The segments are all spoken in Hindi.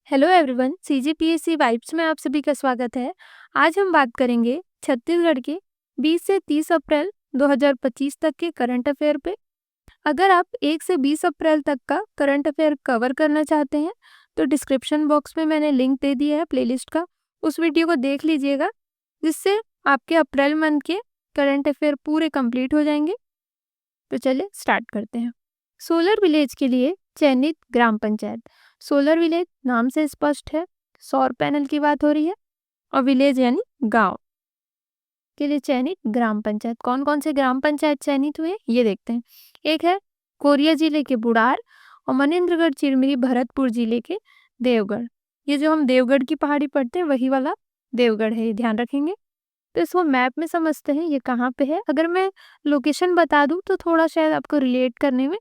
हेलो एवरीवन, सीजीपीएससी वाइब्स में आप सभी का स्वागत है। आज हम बात करेंगे छत्तीसगढ़ के 20 से 30 अप्रैल 2025 तक के करंट अफेयर पे। अगर आप 1 से 20 अप्रैल तक का करंट अफेयर कवर करना चाहते हैं तो डिस्क्रिप्शन बॉक्स में मैंने लिंक दे दिया है प्लेलिस्ट का, उस वीडियो को देख लीजिएगा, जिससे आपके अप्रैल मंथ के करंट अफेयर पूरे कंप्लीट हो जाएंगे। तो चलिए स्टार्ट करते हैं। सोलर विलेज के लिए चयनित ग्राम पंचायत। सोलर विलेज नाम से स्पष्ट है, सौर पैनल की बात हो रही है, और विलेज यानी गांव के लिए चयनित ग्राम पंचायत। कौन कौन से ग्राम पंचायत चयनित हुए ये देखते हैं। एक है कोरिया जिले के बुढ़ार और मनेन्द्रगढ़ चिरमिरी भरतपुर जिले के देवगढ़। ये जो हम देवगढ़ की पहाड़ी पढ़ते हैं वही वाला देवगढ़ है, ये ध्यान रखेंगे। तो इसको मैप में समझते हैं ये कहाँ पे है। अगर मैं लोकेशन बता दूं तो थोड़ा शायद आपको रिलेट करने में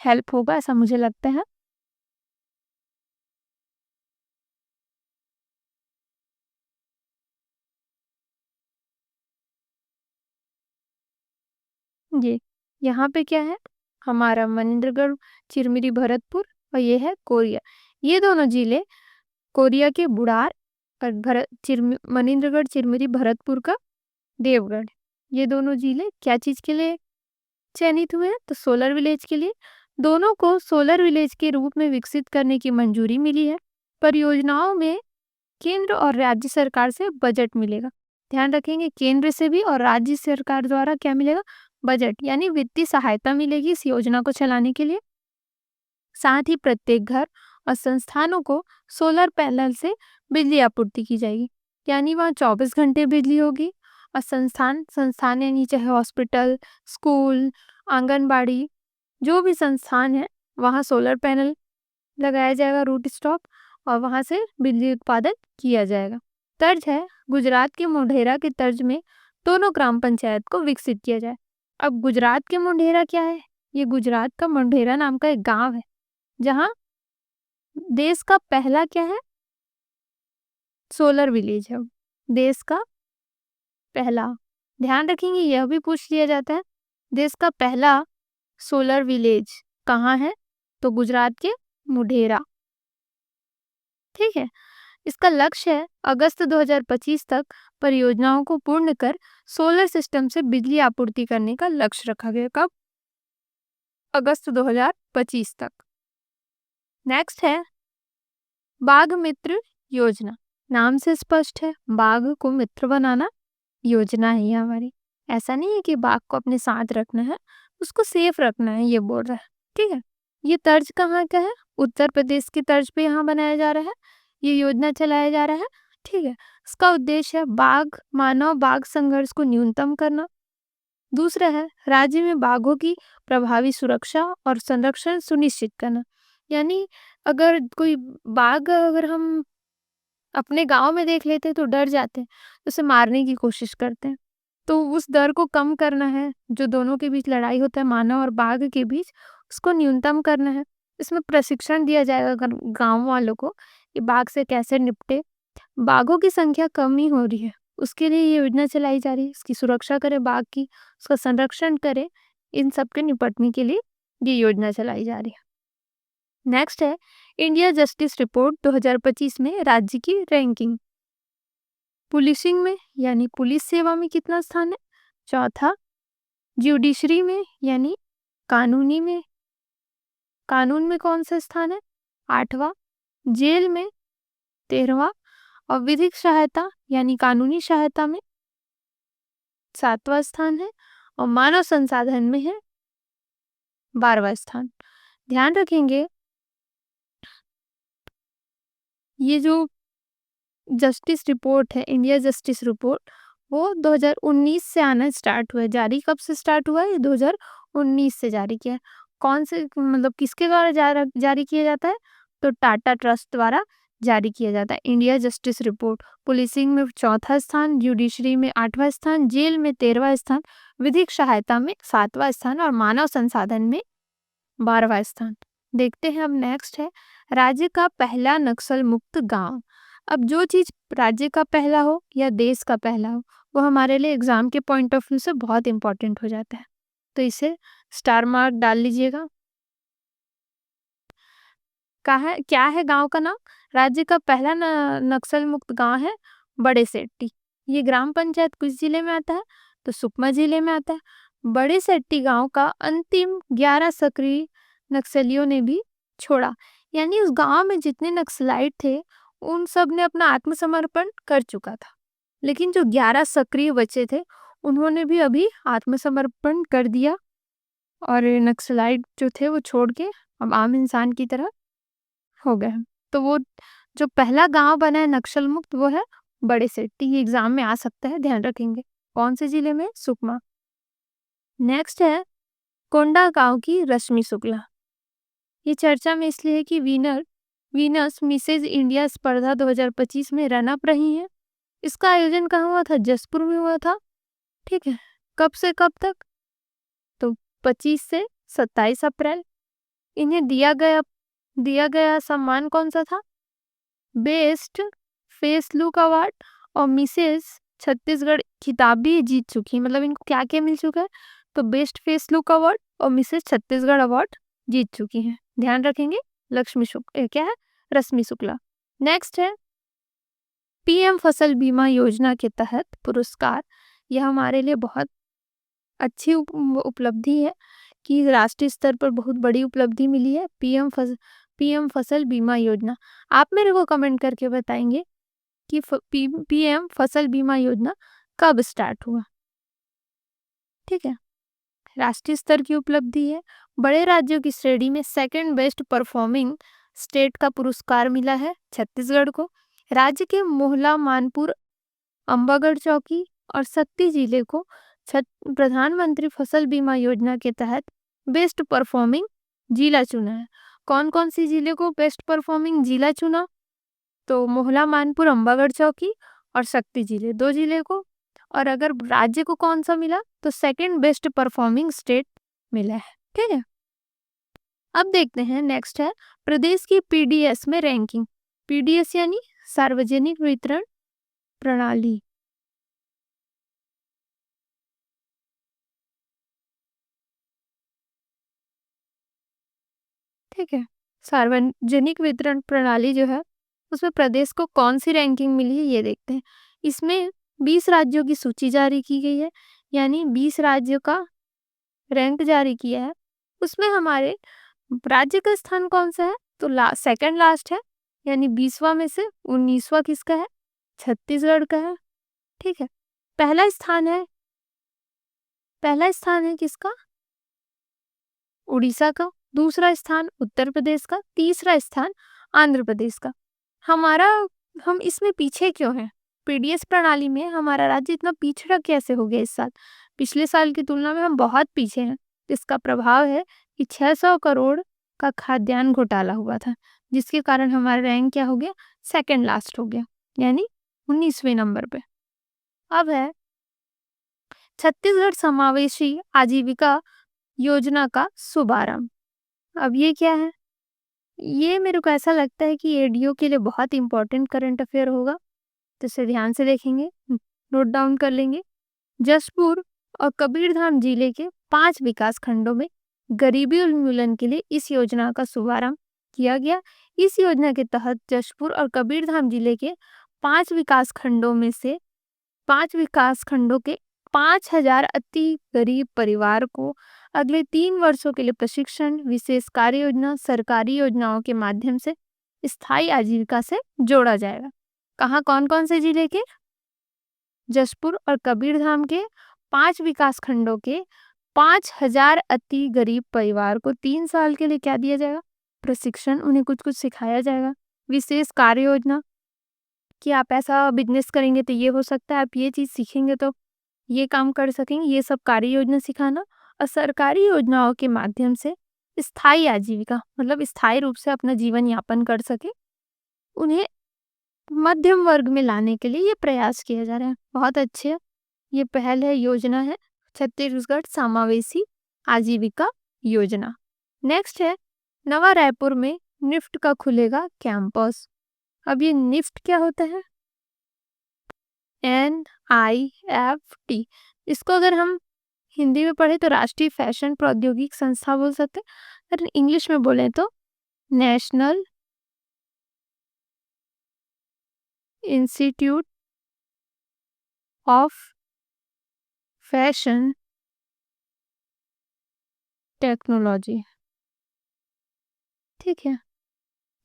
हेल्प होगा, ऐसा मुझे लगता है। ये यहाँ पे क्या है, हमारा मनेन्द्रगढ़ चिरमिरी भरतपुर, और ये है कोरिया। ये दोनों जिले कोरिया के बुढ़ार और मनेन्द्रगढ़ चिरमिरी भरतपुर का देवगढ़, ये दोनों जिले क्या चीज के लिए चयनित हुए हैं तो सोलर विलेज के लिए। दोनों को सोलर विलेज के रूप में विकसित करने की मंजूरी मिली है। परियोजनाओं में केंद्र और राज्य सरकार से बजट मिलेगा। ध्यान रखेंगे, केंद्र से भी और राज्य सरकार द्वारा क्या मिलेगा, बजट यानी वित्तीय सहायता मिलेगी इस योजना को चलाने के लिए। साथ ही प्रत्येक घर और संस्थानों को सोलर पैनल से बिजली आपूर्ति की जाएगी, यानी वहाँ 24 घंटे बिजली होगी। और संस्थान यानी चाहे हॉस्पिटल, स्कूल, आंगनबाड़ी, जो भी संस्थान है वहाँ सोलर पैनल लगाया जाएगा, रूट स्टॉक, और वहां से बिजली उत्पादन किया जाएगा। तर्ज है गुजरात के मोढेरा के तर्ज में दोनों ग्राम पंचायत को विकसित किया जाए। अब गुजरात के मोढेरा क्या है, ये गुजरात का मोढेरा नाम का एक गांव है जहां देश का पहला क्या है, सोलर विलेज है, देश का पहला। ध्यान रखेंगे यह भी पूछ लिया जाता है, देश का पहला सोलर विलेज कहाँ है, तो गुजरात के मोढेरा। ठीक है, इसका लक्ष्य है अगस्त 2025 तक परियोजनाओं को पूर्ण कर सोलर सिस्टम से बिजली आपूर्ति करने का लक्ष्य रखा गया। कब, अगस्त 2025 तक। नेक्स्ट है बाघ मित्र योजना। नाम से स्पष्ट है, बाघ को मित्र बनाना योजना है ये हमारी। ऐसा नहीं है कि बाघ को अपने साथ रखना है, उसको सेफ रखना है, ये बोल रहा है। ठीक है, ये तर्ज कहाँ का है, उत्तर प्रदेश की तर्ज पे यहाँ बनाया जा रहा है, ये योजना चलाया जा रहा है। ठीक है, इसका उद्देश्य है बाघ मानव बाघ संघर्ष को न्यूनतम करना। दूसरा है राज्य में बाघों की प्रभावी सुरक्षा और संरक्षण सुनिश्चित करना। यानी अगर कोई बाघ अगर हम अपने गांव में देख लेते हैं तो डर जाते हैं, तो उसे मारने की कोशिश करते हैं। तो उस डर को कम करना है, जो दोनों के बीच लड़ाई होता है मानव और बाघ के बीच, उसको न्यूनतम करना है। इसमें प्रशिक्षण दिया जाएगा गांव वालों को कि बाघ से कैसे निपटे। बाघों की संख्या कम ही हो रही है, उसके लिए ये योजना चलाई जा रही है, इसकी सुरक्षा करे बाघ की, उसका संरक्षण करे, इन सब के निपटने के लिए ये योजना चलाई जा रही है। नेक्स्ट है इंडिया जस्टिस रिपोर्ट 2025 में राज्य की रैंकिंग। पुलिसिंग में यानी पुलिस सेवा में कितना स्थान है, चौथा। ज्यूडिशरी में यानी कानूनी में, कानून में कौन सा स्थान है, आठवां। जेल में 13वां, और विधिक सहायता यानी कानूनी सहायता में 7वां स्थान है, और मानव संसाधन में है 12वां स्थान। ध्यान रखेंगे ये जो जस्टिस रिपोर्ट है, इंडिया जस्टिस रिपोर्ट, वो 2019 से आना स्टार्ट हुआ है। जारी कब से स्टार्ट हुआ है, ये 2019 से जारी किया है। कौन से मतलब किसके द्वारा जारी किया जाता है, तो टाटा ट्रस्ट द्वारा जारी किया जाता है इंडिया जस्टिस रिपोर्ट। पुलिसिंग में चौथा स्थान, जुडिशरी में 8वां स्थान, जेल में 13वां स्थान, विधिक सहायता में 7वां स्थान, और मानव संसाधन में 12वां स्थान। देखते हैं अब नेक्स्ट है राज्य का पहला नक्सल मुक्त गांव। अब जो चीज राज्य का पहला हो या देश का पहला हो, वो हमारे लिए एग्जाम के पॉइंट ऑफ व्यू से बहुत इंपॉर्टेंट हो जाता है, तो इसे स्टार मार्क डाल लीजिएगा। क्या है गांव का नाम? राज्य का पहला नक्सल मुक्त गांव है बड़े सेट्टी। ये ग्राम पंचायत किस जिले में आता है? तो सुकमा जिले में आता है। बड़े सेट्टी गांव का अंतिम 11 सक्रिय नक्सलियों ने भी छोड़ा, यानी उस गांव में जितने नक्सलाइट थे उन सब ने अपना आत्मसमर्पण कर चुका था, लेकिन जो 11 सक्रिय बचे थे उन्होंने भी अभी आत्मसमर्पण कर दिया और नक्सलाइट जो थे वो छोड़ के अब आम इंसान की तरह हो गए हैं। तो वो जो पहला गांव बना है नक्सल मुक्त वो है बड़े सेट्टी। ये एग्जाम में आ सकता है, ध्यान रखेंगे। कौन से जिले में? सुकमा। नेक्स्ट है कोंडा गांव की रश्मि शुक्ला। ये चर्चा में इसलिए है कि वीनस मिसेज इंडिया स्पर्धा 2025 में रन अप रही हैं। इसका आयोजन कहाँ हुआ था? जसपुर में हुआ था। ठीक है, कब से कब तक? तो 25 से 27 अप्रैल। इन्हें दिया गया सम्मान कौन सा था? बेस्ट फेस लुक अवार्ड और मिसेस छत्तीसगढ़ खिताब भी जीत चुकी है। मतलब इनको क्या क्या मिल चुका है? तो बेस्ट फेस लुक अवार्ड और मिसेस छत्तीसगढ़ अवार्ड जीत चुकी हैं, ध्यान रखेंगे। क्या है? रश्मि शुक्ला। नेक्स्ट है पीएम फसल बीमा योजना के तहत पुरस्कार। यह हमारे लिए बहुत अच्छी उपलब्धि है कि राष्ट्रीय स्तर पर बहुत बड़ी उपलब्धि मिली है, पीएम फसल बीमा योजना। आप मेरे को कमेंट करके बताएंगे कि पीएम फसल बीमा योजना कब स्टार्ट हुआ। ठीक है, राष्ट्रीय स्तर की उपलब्धि है। बड़े राज्यों की श्रेणी में सेकंड बेस्ट परफॉर्मिंग स्टेट का पुरस्कार मिला है छत्तीसगढ़ को। राज्य के मोहला मानपुर, अंबागढ़ चौकी और शक्ति जिले को प्रधानमंत्री फसल बीमा योजना के तहत बेस्ट परफॉर्मिंग जिला चुना है। कौन कौन सी जिले को बेस्ट परफॉर्मिंग जिला चुना? तो मोहला मानपुर, अंबागढ़ चौकी और शक्ति जिले, 2 जिले को। और अगर राज्य को कौन सा मिला? तो सेकंड बेस्ट परफॉर्मिंग स्टेट मिला है। ठीक है, अब देखते हैं नेक्स्ट है प्रदेश की पीडीएस में रैंकिंग। पीडीएस यानी सार्वजनिक वितरण प्रणाली। ठीक है, सार्वजनिक वितरण प्रणाली जो है उसमें प्रदेश को कौन सी रैंकिंग मिली है ये देखते हैं। इसमें 20 राज्यों की सूची जारी की गई है, यानी 20 राज्यों का रैंक जारी किया है। उसमें हमारे राज्य का स्थान कौन सा है? तो सेकंड लास्ट है, यानी 20वां में से 19वां किसका है? छत्तीसगढ़ का है। ठीक है, पहला स्थान है किसका? उड़ीसा का। दूसरा स्थान उत्तर प्रदेश का। तीसरा स्थान आंध्र प्रदेश का। हम इसमें पीछे क्यों हैं? पीडीएस प्रणाली में हमारा राज्य इतना पिछड़ा कैसे हो गया इस साल? पिछले साल की तुलना में हम बहुत पीछे हैं। इसका प्रभाव है कि 600 करोड़ का खाद्यान्न घोटाला हुआ था, जिसके कारण हमारा रैंक क्या हो गया? सेकंड लास्ट हो गया, यानी 19वें नंबर पे। अब है छत्तीसगढ़ समावेशी आजीविका योजना का शुभारंभ। अब ये क्या है? ये मेरे को ऐसा लगता है कि एडीओ के लिए बहुत इंपॉर्टेंट करंट अफेयर होगा, तो इसे ध्यान से देखेंगे, नोट डाउन कर लेंगे। जशपुर और कबीरधाम जिले के 5 विकास खंडों में गरीबी उन्मूलन के लिए इस योजना का शुभारंभ किया गया। इस योजना के तहत जशपुर और कबीरधाम जिले के 5 विकास खंडों के 5,000 अति गरीब परिवार को अगले 3 वर्षों के लिए प्रशिक्षण, विशेष कार्य योजना, सरकारी योजनाओं के माध्यम से स्थायी आजीविका से जोड़ा जाएगा। कहाँ? कौन कौन से जिले के? जशपुर और कबीरधाम के 5 विकास खंडों के 5,000 अति गरीब परिवार को 3 साल के लिए क्या दिया जाएगा? प्रशिक्षण, उन्हें कुछ कुछ सिखाया जाएगा। विशेष कार्य योजना कि आप ऐसा बिजनेस करेंगे तो ये हो सकता है, आप ये चीज सीखेंगे तो ये काम कर सकेंगे, ये सब कार्य योजना सिखाना। और सरकारी योजनाओं के माध्यम से स्थायी आजीविका, मतलब स्थायी रूप से अपना जीवन यापन कर सके, उन्हें मध्यम वर्ग में लाने के लिए ये प्रयास किया जा रहा है। बहुत अच्छे, ये पहल है, योजना है छत्तीसगढ़ समावेशी आजीविका योजना। नेक्स्ट है नवा रायपुर में निफ्ट का खुलेगा कैंपस। अब ये निफ्ट क्या होता है? NIFT। इसको अगर हम हिंदी में पढ़े तो राष्ट्रीय फैशन प्रौद्योगिकी संस्था बोल सकते हैं, अगर इंग्लिश में बोले तो national institute of fashion technology. ठीक है,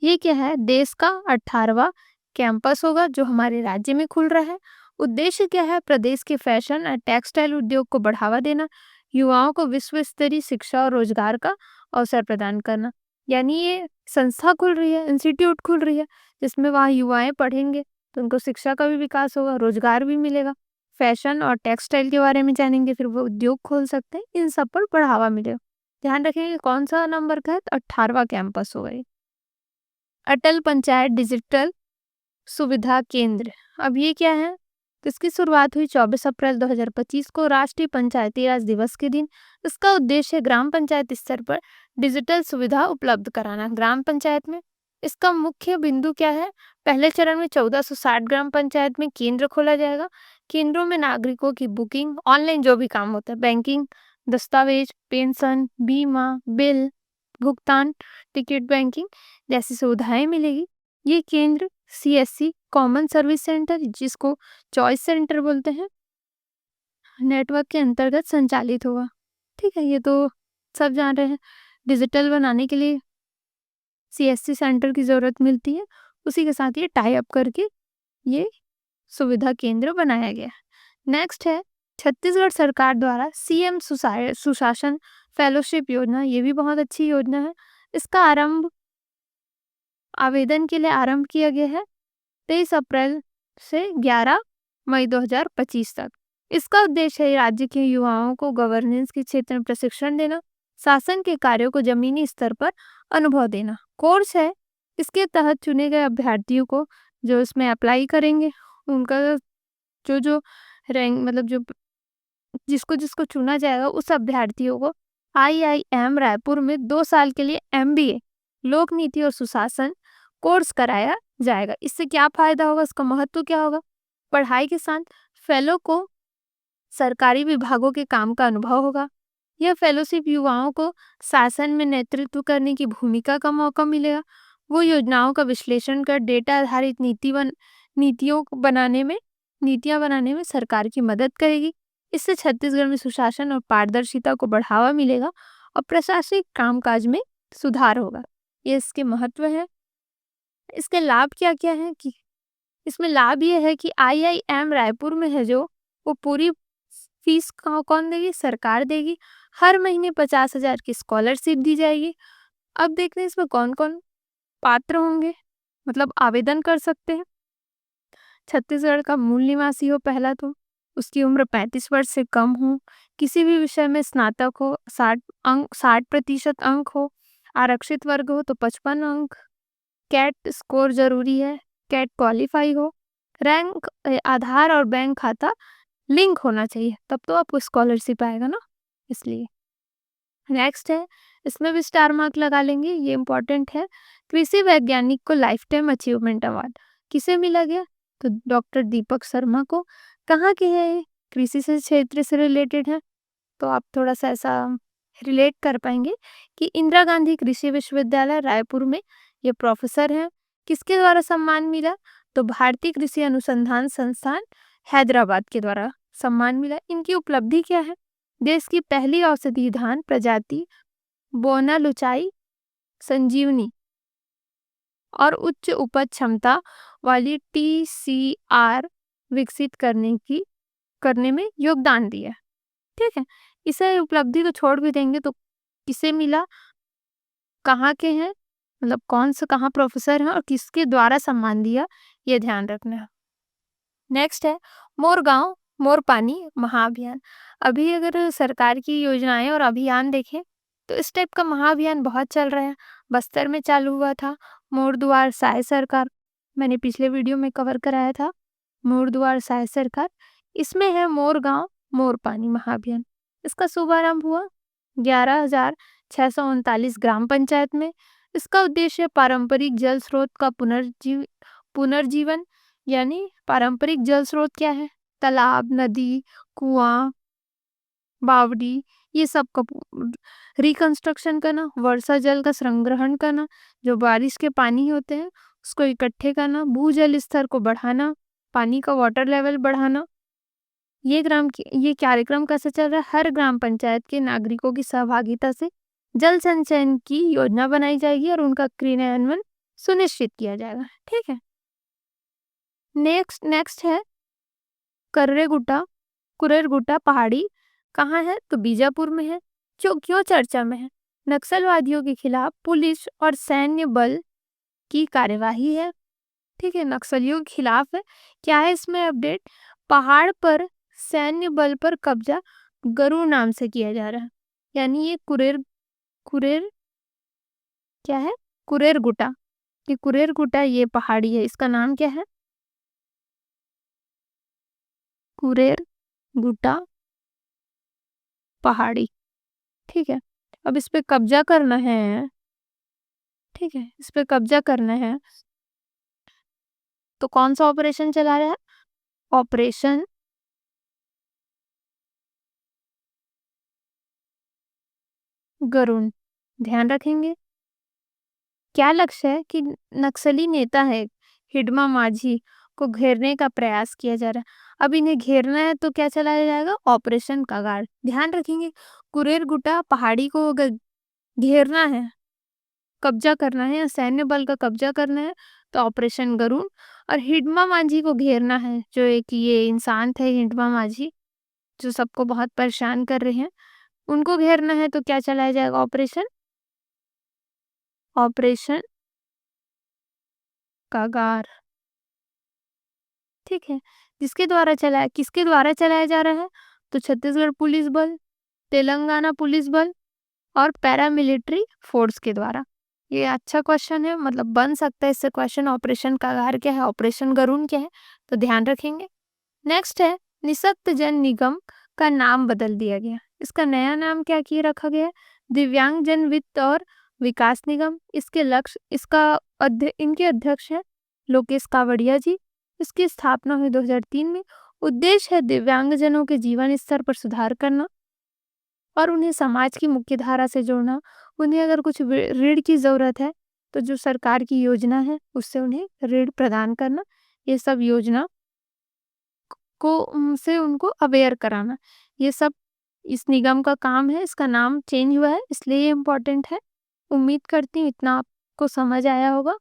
ये क्या है, देश का 18वां कैंपस होगा जो हमारे राज्य में खुल रहा है। उद्देश्य क्या है, प्रदेश के फैशन और टेक्सटाइल उद्योग को बढ़ावा देना, युवाओं को विश्व स्तरीय शिक्षा और रोजगार का अवसर प्रदान करना। यानी ये संस्था खुल रही है, इंस्टीट्यूट खुल रही है, जिसमें वहाँ युवाएं पढ़ेंगे तो उनको शिक्षा का भी विकास होगा, रोजगार भी मिलेगा, फैशन और टेक्सटाइल के बारे में जानेंगे, फिर वो उद्योग खोल सकते हैं, इन सब पर बढ़ावा मिलेगा। ध्यान रखेंगे कौन सा नंबर का है, तो 18वां कैंपस होगा ये। अटल पंचायत डिजिटल सुविधा केंद्र, अब ये क्या है, तो इसकी शुरुआत हुई 24 अप्रैल 2025 को राष्ट्रीय पंचायती राज दिवस के दिन। इसका उद्देश्य ग्राम पंचायत स्तर पर डिजिटल सुविधा उपलब्ध कराना ग्राम पंचायत में। इसका मुख्य बिंदु क्या है, पहले चरण में 1460 ग्राम पंचायत में केंद्र खोला जाएगा। केंद्रों में नागरिकों की बुकिंग, ऑनलाइन जो भी काम होता है, बैंकिंग, दस्तावेज, पेंशन, बीमा, बिल भुगतान, टिकट बैंकिंग जैसी सुविधाएं मिलेगी। ये केंद्र सीएससी कॉमन सर्विस सेंटर, जिसको चॉइस सेंटर बोलते हैं, नेटवर्क के अंतर्गत संचालित होगा। ठीक है, ये तो सब जान रहे हैं। डिजिटल बनाने के लिए सीएससी सेंटर की जरूरत मिलती है, उसी के साथ ये टाई अप करके ये सुविधा केंद्र बनाया गया। नेक्स्ट है छत्तीसगढ़ सरकार द्वारा सीएम सुशासन फेलोशिप योजना, ये भी बहुत अच्छी योजना है। इसका आवेदन के लिए आरंभ किया गया है 23 अप्रैल से 11 मई 2025 तक। इसका उद्देश्य है राज्य के युवाओं को गवर्नेंस के क्षेत्र में प्रशिक्षण देना, शासन के कार्यों को जमीनी स्तर पर अनुभव देना। कोर्स है, इसके तहत चुने गए अभ्यर्थियों को जो इसमें अप्लाई करेंगे, उनका जो जो रैंक मतलब जो जिसको जिसको चुना जाएगा, उस अभ्यर्थियों को आईआईएम रायपुर में 2 साल के लिए एमबीए लोक नीति और सुशासन कोर्स कराया जाएगा। इससे क्या फायदा होगा, इसका महत्व क्या होगा, पढ़ाई के साथ फेलो को सरकारी विभागों के काम का अनुभव होगा। यह फेलोशिप युवाओं को शासन में नेतृत्व करने की भूमिका का मौका मिलेगा। वो योजनाओं का विश्लेषण कर डेटा आधारित नीतियां बनाने में सरकार की मदद करेगी। इससे छत्तीसगढ़ में सुशासन और पारदर्शिता को बढ़ावा मिलेगा और प्रशासनिक कामकाज में सुधार होगा। ये इसके महत्व है। इसके लाभ क्या क्या है कि इसमें लाभ ये है कि आईआईएम रायपुर में है जो, वो पूरी फीस कौन देगी, सरकार देगी। हर महीने 50,000 की स्कॉलरशिप दी जाएगी। अब देखते हैं इसमें कौन कौन पात्र होंगे, मतलब आवेदन कर सकते हैं। छत्तीसगढ़ का मूल निवासी हो पहला, तो उसकी उम्र 35 वर्ष से कम हो, किसी भी विषय में स्नातक हो, 60% अंक हो, आरक्षित वर्ग हो तो 55 अंक, कैट स्कोर जरूरी है, कैट क्वालिफाई हो, रैंक आधार और बैंक खाता लिंक होना चाहिए, तब तो आपको स्कॉलरशिप आएगा ना, इसलिए। नेक्स्ट है, इसमें भी स्टार मार्क लगा लेंगे, ये इंपॉर्टेंट है। कृषि वैज्ञानिक को लाइफ टाइम अचीवमेंट अवार्ड किसे मिला गया, तो डॉक्टर दीपक शर्मा को। कहाँ के है ये, कृषि से क्षेत्र से रिलेटेड है, तो आप थोड़ा सा ऐसा रिलेट कर पाएंगे कि इंदिरा गांधी कृषि विश्वविद्यालय रायपुर में ये प्रोफेसर हैं। किसके द्वारा सम्मान मिला, तो भारतीय कृषि अनुसंधान संस्थान हैदराबाद के द्वारा सम्मान मिला। इनकी उपलब्धि क्या है, देश की पहली औषधि धान प्रजाति बोना लुचाई संजीवनी और उच्च उपज क्षमता वाली टीसीआर विकसित करने में योगदान दिया। ठीक है, इसे उपलब्धि तो छोड़ भी देंगे, तो किसे मिला, कहाँ के हैं, मतलब कौन से कहाँ प्रोफेसर हैं और किसके द्वारा सम्मान दिया, ये ध्यान रखना है। नेक्स्ट है मोर गांव मोर पानी महाअभियान। अभी अगर सरकार की योजनाएं और अभियान देखें तो इस टाइप का महाअभियान बहुत चल रहा है। बस्तर में चालू हुआ था मोर दुआर सहाय सरकार, मैंने पिछले वीडियो में कवर कराया था मोर दुआर सहाय सरकार। इसमें है मोर गांव मोर पानी महाअभियान। इसका शुभारंभ हुआ 11,639 ग्राम पंचायत में। इसका उद्देश्य पारंपरिक जल स्रोत का पुनर्जीवन, यानी पारंपरिक जल स्रोत क्या है, तालाब, नदी, कुआं, बावड़ी, ये सब का रिकंस्ट्रक्शन करना, वर्षा जल का संग्रहण करना, जो बारिश के पानी होते हैं उसको इकट्ठे करना, भूजल स्तर को बढ़ाना, पानी का वाटर लेवल बढ़ाना। ये कार्यक्रम कैसे चल रहा है? हर ग्राम पंचायत के नागरिकों की सहभागिता से जल संचयन की योजना बनाई जाएगी और उनका क्रियान्वयन सुनिश्चित किया जाएगा। ठीक है। नेक्स्ट है कर्रेगुट्टा कुरेरगुट्टा पहाड़ी। कहाँ है? तो बीजापुर में है। जो क्यों चर्चा में है? नक्सलवादियों के खिलाफ पुलिस और सैन्य बल की कार्यवाही है। ठीक है, नक्सलियों के खिलाफ है। क्या है इसमें अपडेट? पहाड़ पर सैन्य बल पर कब्जा गरुड़ नाम से किया जा रहा है। यानी ये कुरेर क्या है? कुरेरगुट्टा। ये कुरेरगुट्टा ये पहाड़ी है, इसका नाम क्या है? कुरेरगुट्टा पहाड़ी। ठीक है, अब इस पे कब्जा करना है। ठीक है, इस पे कब्जा करना है तो कौन सा ऑपरेशन चला रहा है? ऑपरेशन गरुड़। ध्यान रखेंगे। क्या लक्ष्य है? कि नक्सली नेता है हिडमा माझी को घेरने का प्रयास किया जा रहा है। अब इन्हें घेरना है तो क्या चलाया जाएगा? ऑपरेशन कागाड़। ध्यान रखेंगे, कुरेरगुट्टा पहाड़ी को अगर घेरना है, कब्जा करना है या सैन्य बल का कब्जा करना है तो ऑपरेशन गरुड़। और हिडमा माझी को घेरना है, जो एक ये इंसान थे हिडमा माझी जो सबको बहुत परेशान कर रहे हैं, उनको घेरना है तो क्या चलाया जाएगा? ऑपरेशन कागार। ठीक है, किसके द्वारा चलाया जा रहा है? तो छत्तीसगढ़ पुलिस बल, तेलंगाना पुलिस बल और पैरामिलिट्री फोर्स के द्वारा। ये अच्छा क्वेश्चन है, मतलब बन सकता है इससे क्वेश्चन। ऑपरेशन कागार क्या है, ऑपरेशन गरुड़ क्या है, तो ध्यान रखेंगे। नेक्स्ट है निशक्त जन निगम का नाम बदल दिया गया। इसका नया नाम क्या किए रखा गया है? दिव्यांग जन वित्त और विकास निगम। इसके लक्ष्य इनके अध्यक्ष हैं लोकेश कावड़िया जी। इसकी स्थापना हुई 2003 में। उद्देश्य है दिव्यांगजनों के जीवन स्तर पर सुधार करना और उन्हें समाज की मुख्य धारा से जोड़ना। उन्हें अगर कुछ ऋण की जरूरत है तो जो सरकार की योजना है उससे उन्हें ऋण प्रदान करना। ये सब योजना से उनको अवेयर कराना, ये सब इस निगम का काम है। इसका नाम चेंज हुआ है इसलिए ये इम्पोर्टेंट है। उम्मीद करती हूँ इतना आपको समझ आया होगा।